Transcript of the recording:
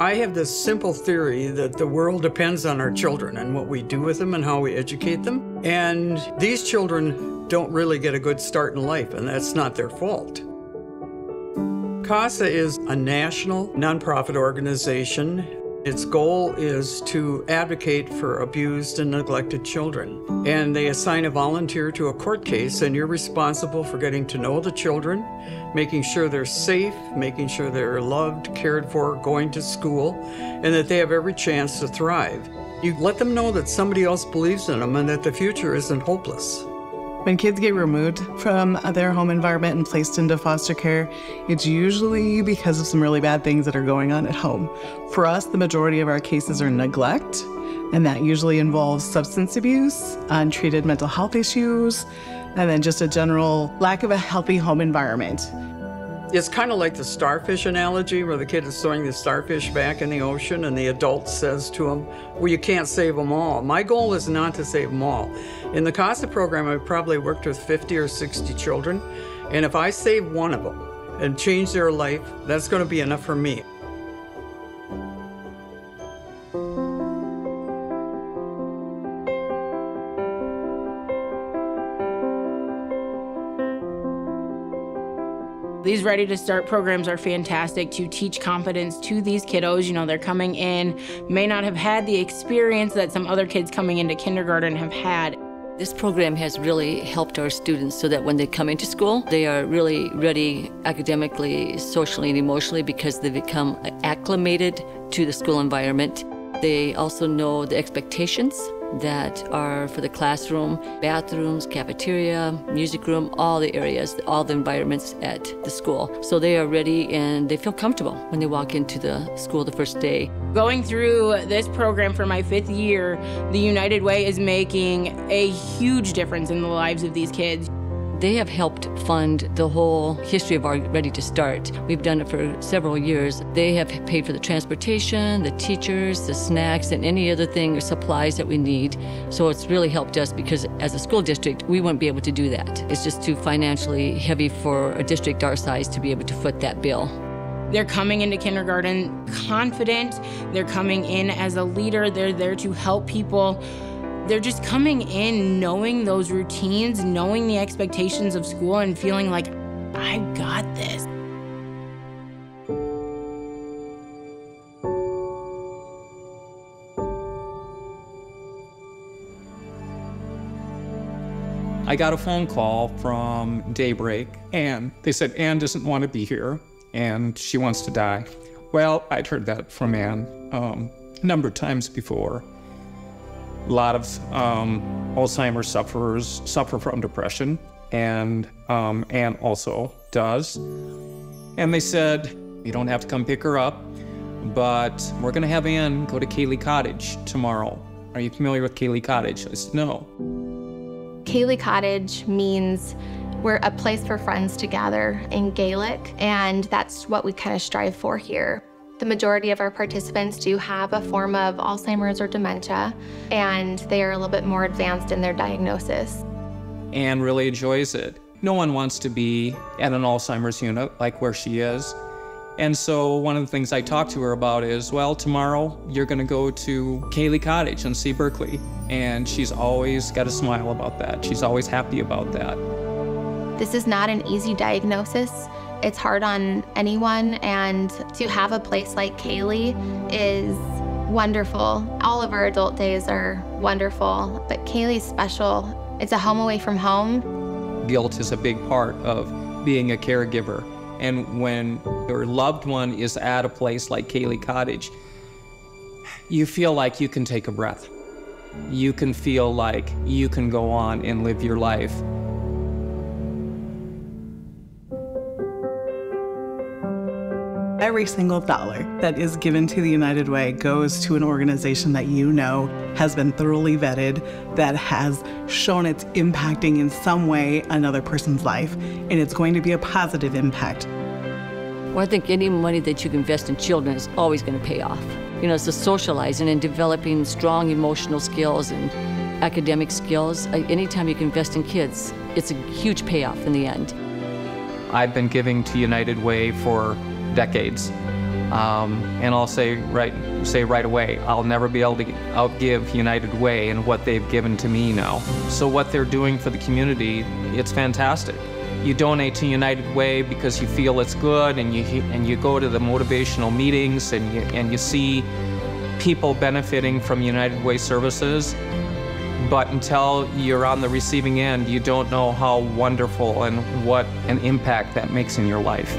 I have this simple theory that the world depends on our children and what we do with them and how we educate them. And these children don't really get a good start in life, and that's not their fault. CASA is a national nonprofit organization. Its goal is to advocate for abused and neglected children. And they assign a volunteer to a court case, and you're responsible for getting to know the children, making sure they're safe, making sure they're loved, cared for, going to school, and that they have every chance to thrive. You let them know that somebody else believes in them and that the future isn't hopeless. When kids get removed from their home environment and placed into foster care, it's usually because of some really bad things that are going on at home. For us, the majority of our cases are neglect, and that usually involves substance abuse, untreated mental health issues, and then just a general lack of a healthy home environment. It's kind of like the starfish analogy where the kid is throwing the starfish back in the ocean and the adult says to him, well, you can't save them all. My goal is not to save them all. In the CASA program, I've probably worked with 50 or 60 children, and if I save one of them and change their life, that's going to be enough for me. These Ready to Start programs are fantastic to teach confidence to these kiddos. You know, they're coming in, may not have had the experience that some other kids coming into kindergarten have had. This program has really helped our students so that when they come into school, they are really ready academically, socially, and emotionally because they become acclimated to the school environment. They also know the expectations that are for the classroom, bathrooms, cafeteria, music room, all the areas, all the environments at the school. So they are ready and they feel comfortable when they walk into the school the first day. Going through this program for my 5th year, the United Way is making a huge difference in the lives of these kids. They have helped fund the whole history of our Ready to Start. We've done it for several years. They have paid for the transportation, the teachers, the snacks, and any other thing or supplies that we need. So it's really helped us because as a school district, we wouldn't be able to do that. It's just too financially heavy for a district our size to be able to foot that bill. They're coming into kindergarten confident. They're coming in as a leader. They're there to help people. They're just coming in knowing those routines, knowing the expectations of school, and feeling like, I've got this. I got a phone call from Daybreak, and they said Ann doesn't want to be here, and she wants to die. Well, I'd heard that from Ann a number of times before. A lot of Alzheimer's sufferers suffer from depression, and Ann also does. And they said, you don't have to come pick her up, but we're gonna have Ann go to Ceili Cottage tomorrow. Are you familiar with Ceili Cottage? I said, no. Ceili Cottage means we're a place for friends to gather in Gaelic, and that's what we kind of strive for here. The majority of our participants do have a form of Alzheimer's or dementia, and they are a little bit more advanced in their diagnosis. Ann really enjoys it. No one wants to be at an Alzheimer's unit like where she is. And so one of the things I talked to her about is, well, tomorrow you're gonna go to Ceili Cottage and see Berkeley. And she's always got a smile about that. She's always happy about that. This is not an easy diagnosis. It's hard on anyone, and to have a place like Ceili is wonderful. All of our adult days are wonderful, but Ceili's special. It's a home away from home. Guilt is a big part of being a caregiver, and when your loved one is at a place like Ceili Cottage, you feel like you can take a breath. You can feel like you can go on and live your life. Every single dollar that is given to the United Way goes to an organization that you know has been thoroughly vetted, that has shown it's impacting in some way another person's life, and it's going to be a positive impact. Well, I think any money that you can invest in children is always going to pay off. You know, it's the socializing and developing strong emotional skills and academic skills. Anytime you can invest in kids, it's a huge payoff in the end. I've been giving to United Way for decades, And I'll say right away, I'll never be able to outgive United Way and what they've given to me now. So what they're doing for the community, it's fantastic. You donate to United Way because you feel it's good, and you go to the motivational meetings, and you see people benefiting from United Way services. But until you're on the receiving end, you don't know how wonderful and what an impact that makes in your life.